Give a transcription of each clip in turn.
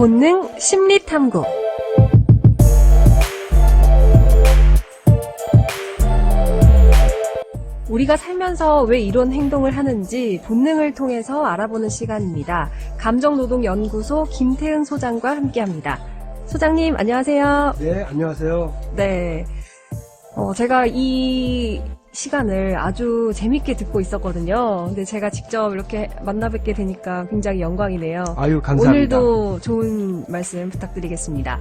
본능 심리 탐구. 우리가 살면서 왜 이런 행동을 하는지 본능을 통해서 알아보는 시간입니다. 감정노동연구소 김태은 소장과 함께합니다. 소장님, 안녕하세요. 네, 안녕하세요. 네. 제가 이 시간을 아주 재밌게 듣고 있었거든요. 근데 제가 직접 이렇게 만나 뵙게 되니까 굉장히 영광이네요. 아유, 감사합니다. 오늘도 좋은 말씀 부탁드리겠습니다.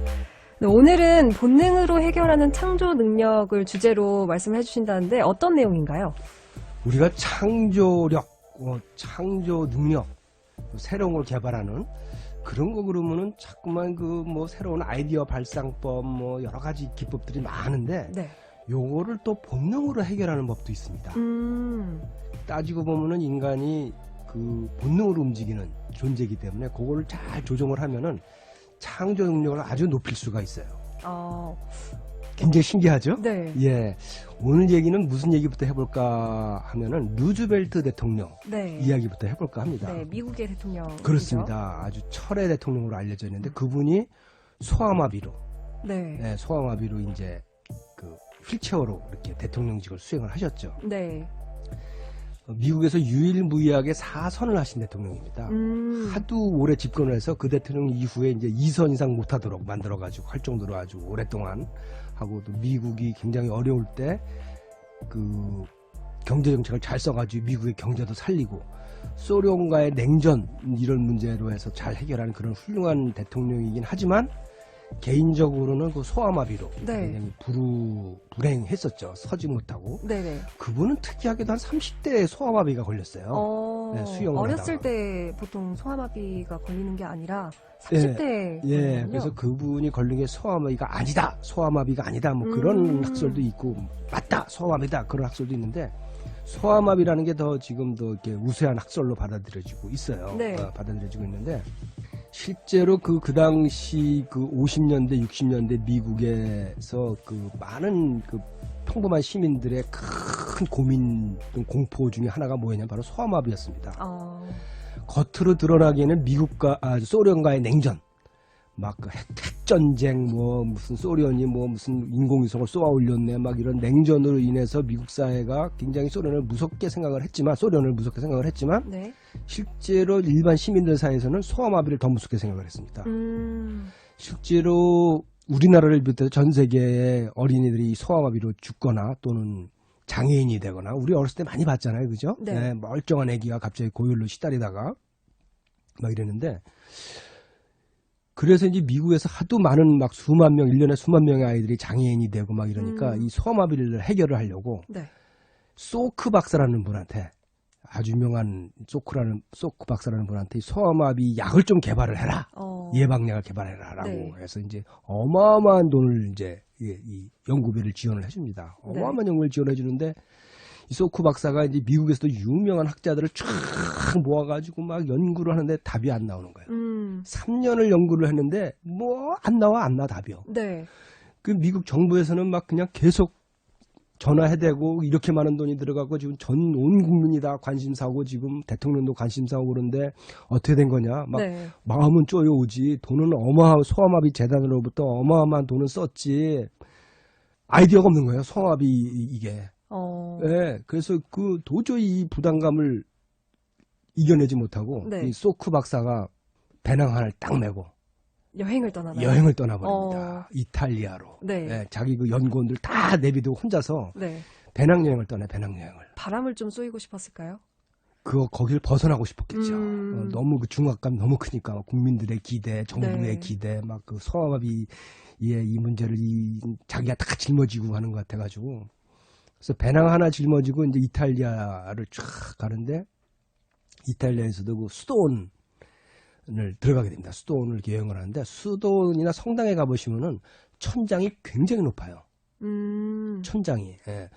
네, 오늘은 본능으로 해결하는 창조 능력을 주제로 말씀해 주신다는데 어떤 내용인가요? 우리가 창조력, 창조 능력, 새로운 걸 개발하는 그런 거 그러면은 자꾸만 새로운 아이디어 발상법, 여러 가지 기법들이 많은데, 네. 요거를 또 본능으로 해결하는 법도 있습니다. 따지고 보면은 인간이 그 본능으로 움직이는 존재이기 때문에 그거를 잘 조정을 하면은 창조 능력을 아주 높일 수가 있어요. 굉장히 신기하죠? 네. 예. 오늘 얘기는 무슨 얘기부터 해볼까 하면은 루즈벨트 대통령 네. 이야기부터 해볼까 합니다. 네, 미국의 대통령. 그렇습니다. 아주 철의 대통령으로 알려져 있는데 그분이 소아마비로, 네. 소아마비로 이제 그 휠체어로 이렇게 대통령직을 수행을 하셨죠. 네. 미국에서 유일무이하게 4선을 하신 대통령입니다. 하도 오래 집권을 해서 그 대통령 이후에 이제 2선 이상 못하도록 만들어가지고 할 정도로 아주 오랫동안 하고, 또 미국이 굉장히 어려울 때 그 경제정책을 잘 써가지고 미국의 경제도 살리고 소련과의 냉전 이런 문제로 해서 잘 해결하는 그런 훌륭한 대통령이긴 하지만 개인적으로는 그 소아마비로 네. 굉장히 불행했었죠. 서지 못하고. 네네. 그분은 특이하게도 한 30대에 소아마비가 걸렸어요. 네, 수영을 어렸을 하다가. 때 보통 소아마비가 걸리는 게 아니라 30대에 예, 그래서 그분이 걸린 게 소아마비가 아니다, 소아마비가 아니다, 그런 학설도 있고, 맞다, 소아마비다, 그런 학설도 있는데, 소아마비라는 게 더 지금 더 이렇게 우세한 학설로 받아들여지고 있어요. 네. 받아들여지고 있는데, 실제로 그 당시 그 50년대, 60년대 미국에서 그 많은 그 평범한 시민들의 큰 고민, 공포 중에 하나가 뭐였냐면 바로 소아마비였습니다. 겉으로 드러나기에는 소련과의 냉전, 막 그 핵전쟁, 무슨 소련이 무슨 인공위성을 쏘아 올렸네, 막 이런 냉전으로 인해서 미국 사회가 굉장히 소련을 무섭게 생각을 했지만, 네. 실제로 일반 시민들 사이에서는 소아마비를 더 무섭게 생각을 했습니다. 실제로 우리나라를 비롯해서 전 세계의 어린이들이 소아마비로 죽거나 또는 장애인이 되거나, 우리 어렸을 때 많이 봤잖아요, 그죠? 네. 멀쩡한 애기가 갑자기 고열로 시달리다가 막 이랬는데, 그래서 이제 미국에서 하도 많은 수만 명, 1년에 수만 명의 아이들이 장애인이 되고 막 이러니까 이 소아마비를 해결을 하려고 네. 소크 박사라는 분한테, 아주 유명한 소크 박사라는 분한테 소아마비 약을 좀 개발을 해라. 예방약을 개발해라라고 네. 해서 이제 어마어마한 돈을 이제 이 연구비를 지원을 해줍니다. 어마어마한 연구를 지원해 주는데, 이 소크 박사가 이제 미국에서도 유명한 학자들을 쫙 모아가지고 막 연구를 하는데 답이 안 나오는 거예요. 3년을 연구를 했는데 안 나와 답이요. 네. 그 미국 정부에서는 막 그냥 계속 전화해대고, 이렇게 많은 돈이 들어가고 지금 온 국민이 다 관심사고, 지금 대통령도 관심사고, 그런데 어떻게 된 거냐, 네. 마음은 쪼여오지, 돈은 소아마비 재단으로부터 어마어마한 돈을 썼지, 아이디어가 없는 거예요, 소아마비 이게. 네, 그래서 도저히 이 부담감을 이겨내지 못하고, 네. 이 소크 박사가 배낭 하나를 딱 메고 여행을 떠나나요? 여행을 떠나버립니다. 이탈리아로. 네. 네, 자기 그 연구원들 다 내비두고 혼자서 네. 배낭여행을 떠나, 배낭여행을. 바람을 좀 쏘이고 싶었을까요? 거길 벗어나고 싶었겠죠. 너무 그 중압감 너무 크니까, 국민들의 기대, 정부의 네. 기대, 그 소아마비의 이 문제를 자기가 다 짊어지고 가는 것 같아가지고. 그래서 배낭 하나 짊어지고 이제 이탈리아를 쫙 가는데, 이탈리아에서도 그 수도원을 들어가게 됩니다. 수도원을 여행을 하는데, 수도원이나 성당에 가보시면은 천장이 굉장히 높아요. 천장이. 예.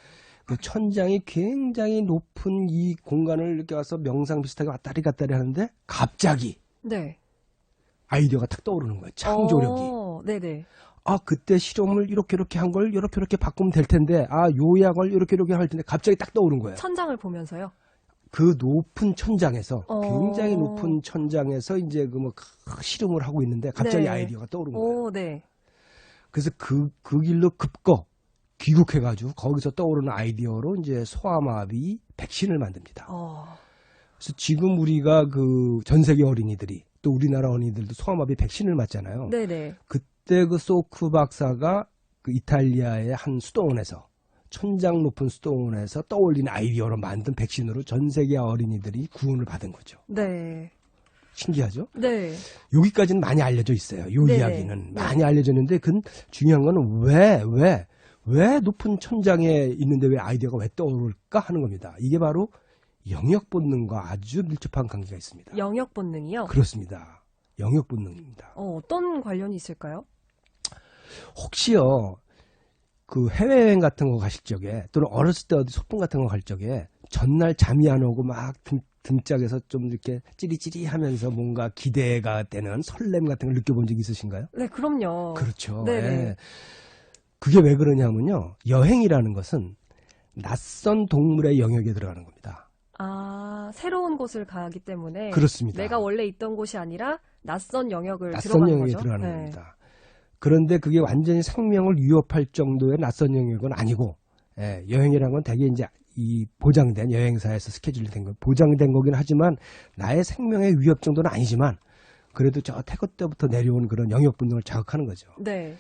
그 천장이 굉장히 높은 이 공간을 이렇게 와서 명상 비슷하게 왔다리 갔다리 하는데, 갑자기 네. 아이디어가 탁 떠오르는 거예요. 창조력이. 네네. 그때 실험을 이렇게 한 걸 이렇게 바꾸면 될 텐데, 요 약을 이렇게 할 텐데, 갑자기 딱 떠오른 거예요. 천장을 보면서요? 그 높은 천장에서 굉장히 어. 높은 천장에서 이제 그 뭐 실험을 하고 있는데 갑자기 네. 아이디어가 떠오른 거예요. 오, 네. 그래서 그 길로 급거 귀국해가지고 거기서 떠오르는 아이디어로 이제 소아마비 백신을 만듭니다. 그래서 지금 우리가 그 전 세계 어린이들이 또 우리나라 어린이들도 소아마비 백신을 맞잖아요. 네네. 그때 그 소크 박사가 그 이탈리아의 한 수도원에서 천장 높은 수도원에서 떠올린 아이디어로 만든 백신으로 전 세계 어린이들이 구원을 받은 거죠. 네. 신기하죠? 네. 여기까지는 많이 알려져 있어요. 요 네네. 이야기는 많이 알려졌는데 그 중요한 거는 왜 높은 천장에 있는데 왜 아이디어가 왜 떠오를까 하는 겁니다. 이게 바로 영역 본능과 아주 밀접한 관계가 있습니다. 영역 본능이요? 그렇습니다. 영역 본능입니다. 어떤 관련이 있을까요? 혹시요 그 해외여행 같은 거 가실 적에 또는 어렸을 때 어디 소풍 같은 거 갈 적에 전날 잠이 안 오고 막 등짝에서 좀 이렇게 찌리찌리 하면서 뭔가 기대가 되는 설렘 같은 걸 느껴본 적 있으신가요? 네, 그럼요. 그렇죠. 네네. 예. 그게 왜 그러냐면요. 여행이라는 것은 낯선 동물의 영역에 들어가는 겁니다. 아, 새로운 곳을 가기 때문에 그렇습니다. 내가 원래 있던 곳이 아니라 낯선 영역을 낯선 들어가는 영역에 거죠. 들어가는 네. 겁니다. 그런데 그게 완전히 생명을 위협할 정도의 낯선 영역은 아니고 여행이라는 건 대개 이제 이 보장된 여행사에서 스케줄이 된 거 보장된 거긴 하지만 나의 생명의 위협 정도는 아니지만 그래도 저 태거 때부터 내려온 그런 영역 본능을 자극하는 거죠. 네.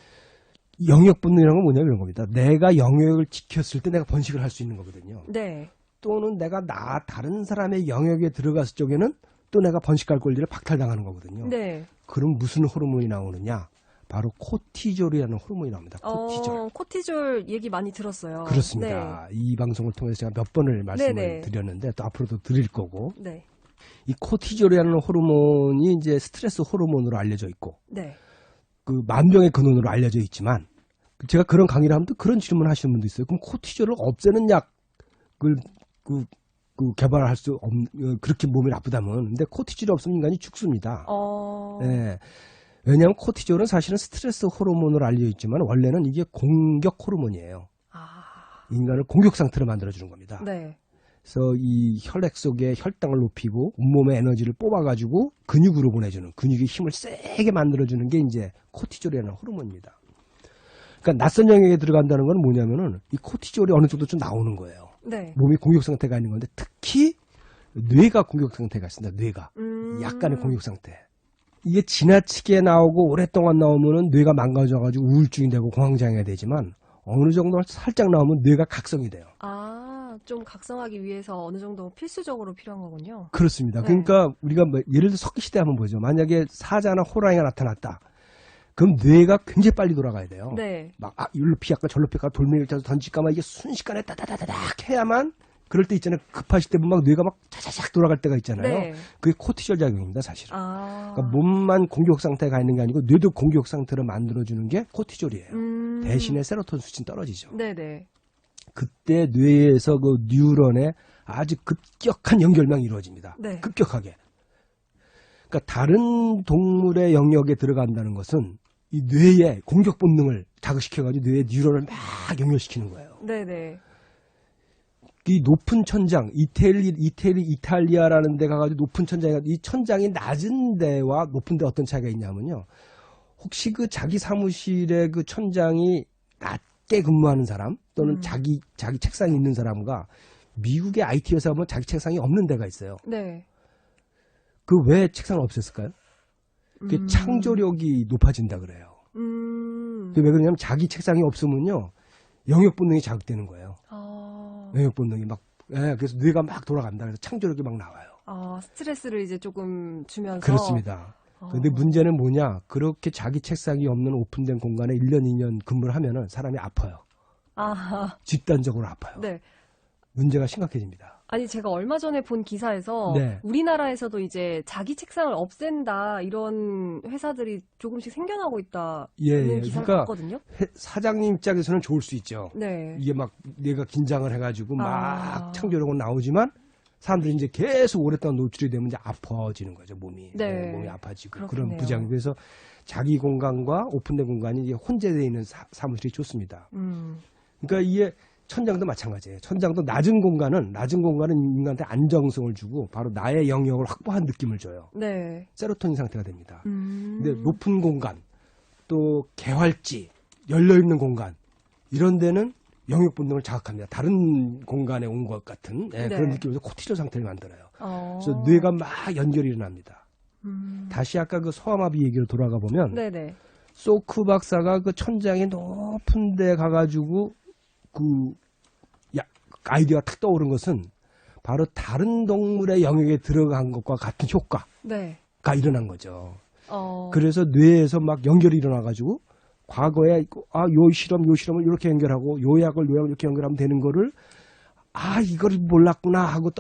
영역 본능이라는 건 뭐냐 이런 겁니다. 내가 영역을 지켰을 때 내가 번식을 할 수 있는 거거든요. 네. 또는 내가 다른 사람의 영역에 들어갔을 적에는 또 내가 번식할 권리를 박탈당하는 거거든요. 네. 그럼 무슨 호르몬이 나오느냐? 바로 코티졸이라는 호르몬이 나옵니다. 코티졸. 코티졸 얘기 많이 들었어요. 그렇습니다. 이 방송을 통해서 제가 몇 번을 말씀을 네네. 드렸는데 또 앞으로도 드릴 거고 네. 이 코티졸이라는 호르몬이 이제 스트레스 호르몬으로 알려져 있고 네. 그 만병의 근원으로 알려져 있지만 제가 그런 강의를 하면 또 그런 질문을 하시는 분도 있어요. 그럼 코티졸을 없애는 약을 개발할 수 그렇게 몸이 나쁘다면 근데 코티졸이 없으면 인간이 죽습니다. 네. 왜냐하면 코티졸은 사실은 스트레스 호르몬으로 알려져 있지만 원래는 이게 공격 호르몬이에요. 인간을 공격 상태로 만들어주는 겁니다. 네. 그래서 이 혈액 속에 혈당을 높이고 온몸의 에너지를 뽑아가지고 근육으로 보내주는 근육의 힘을 세게 만들어주는 게 이제 코티졸이라는 호르몬입니다. 그러니까 낯선 영역에 들어간다는 건 뭐냐면은 이 코티졸이 어느 정도 좀 나오는 거예요. 네. 몸이 공격 상태가 있는 건데 특히 뇌가 공격 상태가 있습니다. 뇌가 약간의 공격 상태. 이게 지나치게 나오고 오랫동안 나오면은 뇌가 망가져가지고 우울증이 되고 공황장애가 되지만 어느 정도 살짝 나오면 뇌가 각성이 돼요. 좀 각성하기 위해서 어느 정도 필수적으로 필요한 거군요. 그렇습니다. 네. 그러니까 우리가 뭐 예를 들어 석기시대 한번 보죠. 만약에 사자나 호랑이가 나타났다. 그럼 뇌가 굉장히 빨리 돌아가야 돼요. 네. 막 일로 피할까 절로 피할까 돌멩이를 던질까 막 이게 순식간에 따다다다닥 해야만 그럴 때 있잖아요. 급하실 때 보면 막 뇌가 막 차차작 돌아갈 때가 있잖아요. 네. 그게 코티졸 작용입니다, 사실은. 그러니까 몸만 공격 상태가 있는 게 아니고 뇌도 공격 상태로 만들어주는 게 코티졸이에요. 대신에 세로토닌 수치는 떨어지죠. 네네. 그때 뇌에서 그 뉴런의 아주 급격한 연결망이 이루어집니다. 네. 급격하게. 그러니까 다른 동물의 영역에 들어간다는 것은 이 뇌의 공격 본능을 자극시켜가지고 뇌의 뉴런을 막 연결시키는 거예요. 네네. 이 높은 천장, 이탈리아라는 데 가가지고 높은 천장이, 이 천장이 낮은 데와 높은 데 어떤 차이가 있냐면요. 혹시 그 자기 사무실에 그 천장이 낮게 근무하는 사람, 또는 자기 책상이 있는 사람과 미국의 IT 회사 보면 자기 책상이 없는 데가 있어요. 네. 그 왜 책상을 없앴을까요? 그게 창조력이 높아진다 그래요. 그게 왜 그러냐면 자기 책상이 없으면요. 영역 본능이 자극되는 거예요. 영역 본능이 막, 그래서 뇌가 막 돌아간다. 그래서 창조력이 막 나와요. 스트레스를 이제 조금 주면서. 그렇습니다. 근데 문제는 뭐냐? 그렇게 자기 책상이 없는 오픈된 공간에 1년, 2년 근무를 하면은 사람이 아파요. 집단적으로 아파요. 네. 문제가 심각해집니다. 아니, 제가 얼마 전에 본 기사에서 네. 우리나라에서도 이제 자기 책상을 없앤다 이런 회사들이 조금씩 생겨나고 있다는 기사를 그러니까 봤거든요. 사장님 입장에서는 좋을 수 있죠. 네. 이게 막 내가 긴장을 해가지고 막 창조력은 나오지만 사람들이 이제 계속 오랫동안 노출이 되면 이제 아파지는 거죠, 몸이. 네. 몸이 아파지고. 그렇겠네요. 그런 부작용. 그래서 자기 공간과 오픈된 공간이 이제 혼재되어 있는 사무실이 좋습니다. 그러니까 이게 천장도 마찬가지예요. 천장도 낮은 공간은 인간한테 안정성을 주고 바로 나의 영역을 확보한 느낌을 줘요. 네. 세로토닌 상태가 됩니다. 근데 높은 공간, 또 개활지, 열려있는 공간 이런 데는 영역 본능을 자극합니다. 다른 공간에 온 것 같은 네. 그런 느낌에서 코티졸 상태를 만들어요. 어. 그래서 뇌가 막 연결이 일어납니다. 다시 아까 그 소아마비 얘기로 돌아가 보면 네네. 소크 박사가 그 천장이 높은 데 가가지고 아이디어가 탁 떠오른 것은 바로 다른 동물의 영역에 들어간 것과 같은 효과가 네. 일어난 거죠. 어. 그래서 뇌에서 막 연결이 일어나가지고 과거에 요 실험을 이렇게 연결하고 요 약을 이렇게 연결하면 되는 거를 이걸 몰랐구나 하고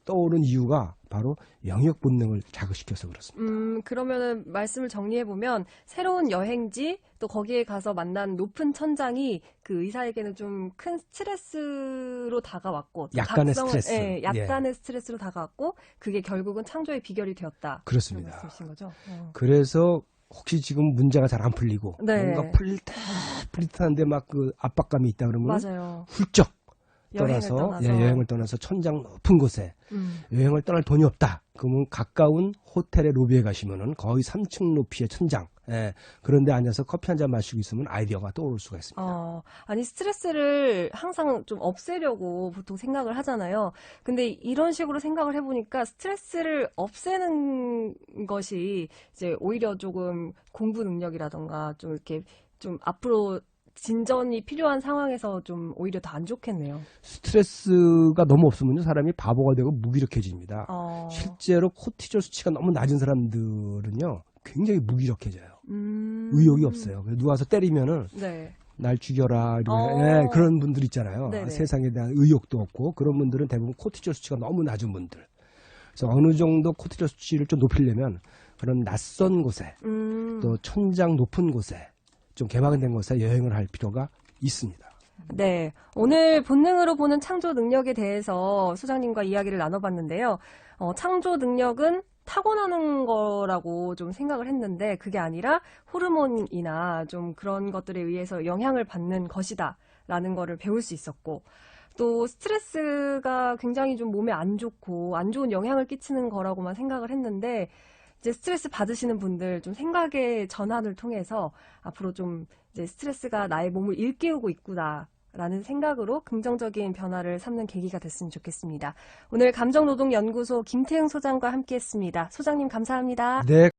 떠오른 이유가 바로 영역 본능을 자극시켜서 그렇습니다. 그러면은 말씀을 정리해보면 새로운 여행지 또 거기에 가서 만난 높은 천장이 그 의사에게는 좀 큰 스트레스로 다가왔고 약간의 스트레스. 예, 약간의 스트레스로 다가왔고 그게 결국은 창조의 비결이 되었다. 그렇습니다. 그런 말씀이신 거죠? 그래서 혹시 지금 문제가 잘 안 풀리고 네. 뭔가 풀릴 듯한데 막 그 압박감이 있다 그러면 맞아요. 훌쩍 여행을 여행을 떠나서 천장 높은 곳에 여행을 떠날 돈이 없다. 그러면 가까운 호텔의 로비에 가시면은 거의 3층 높이의 천장. 그런데 앉아서 커피 한 잔 마시고 있으면 아이디어가 떠오를 수가 있습니다. 아니 스트레스를 항상 좀 없애려고 보통 생각을 하잖아요. 근데 이런 식으로 생각을 해보니까 스트레스를 없애는 것이 이제 오히려 조금 공부 능력이라던가 좀 이렇게 좀 앞으로 진전이 필요한 상황에서 좀 오히려 더 안 좋겠네요. 스트레스가 너무 없으면 사람이 바보가 되고 무기력해집니다. 실제로 코티졸 수치가 너무 낮은 사람들은요 굉장히 무기력해져요. 의욕이 없어요. 누가 와서 때리면은 네. 날 죽여라 이러면 그런 분들 있잖아요. 네네. 세상에 대한 의욕도 없고 그런 분들은 대부분 코티졸 수치가 너무 낮은 분들. 그래서 어느 정도 코티졸 수치를 좀 높이려면 그런 낯선 곳에 또 천장 높은 곳에 좀 개방된 곳에 여행을 할 필요가 있습니다. 네. 오늘 본능으로 보는 창조 능력에 대해서 소장님과 이야기를 나눠봤는데요. 창조 능력은 타고나는 거라고 좀 생각을 했는데 그게 아니라 호르몬이나 좀 그런 것들에 의해서 영향을 받는 것이다 라는 거를 배울 수 있었고 또 스트레스가 굉장히 좀 몸에 안 좋고 안 좋은 영향을 끼치는 거라고만 생각을 했는데 이제 스트레스 받으시는 분들 좀 생각의 전환을 통해서 앞으로 좀 이제 스트레스가 나의 몸을 일깨우고 있구나라는 생각으로 긍정적인 변화를 삼는 계기가 됐으면 좋겠습니다. 오늘 감정노동연구소 김태흥 소장과 함께했습니다. 소장님 감사합니다. 네.